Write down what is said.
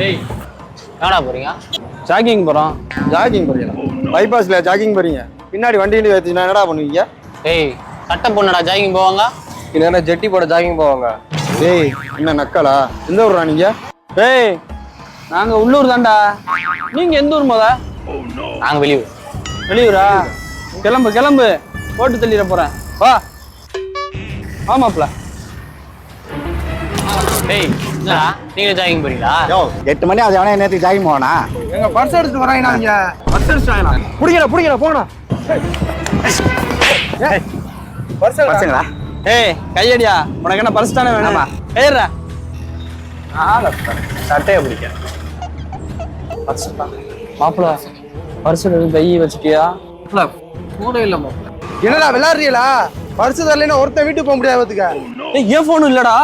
டேய் என்னடா போறீங்க? ஜாகிங் போறோம். ஜாகிங் போறீங்களா? பைபாஸ்ல ஜாகிங் போறீங்க, பின்னாடி வண்டி ஏற்றினா என்னடா பண்ணுவீங்க? டேய் கட்ட பொண்ணுடா ஜாகிங் போவாங்க. இல்லைன்னா ஜெட்டி போட ஜாகிங் போவாங்க. டேய் என்ன நக்கலா? எந்த ஊர்ரா நீங்க? டேய் நாங்க உள்ளூர் தான்டா. நீங்க எந்த ஊர் முத? நாங்க வெளியூர். வெளியூரா? கிளம்பு கிளம்பு, போட்டு தள்ளிட போறேன். வா. ஆமாப்ல. டேய் என்னடா நீங்க ஜாகிங் போறீங்களா? 8 மணி அது எவனே நேற்று ஜாகிங் போவானா? எங்க பர்ஸ் எடுத்து வராங்கண்ணா, இங்க பர்ஸ் எடுத்துட்டாங்கண்ணா. புடிங்கடா போங்கண்ணா. பசங்களா? ஏய் கையடியா, உனக்கு என்ன பர்ஸ் தானே வேணுமா? ஏறா சட்டையை பிடிக்க. மாப்பிள பர்ஸ் கை வச்சுட்டியா? என்னடா விளையாடுறீங்களா? பர்ஸ் தரலைன்னா ஒருத்தன் வீட்டுக்கு போக முடியாது. ஏய் ஏன் போன் இல்லடா?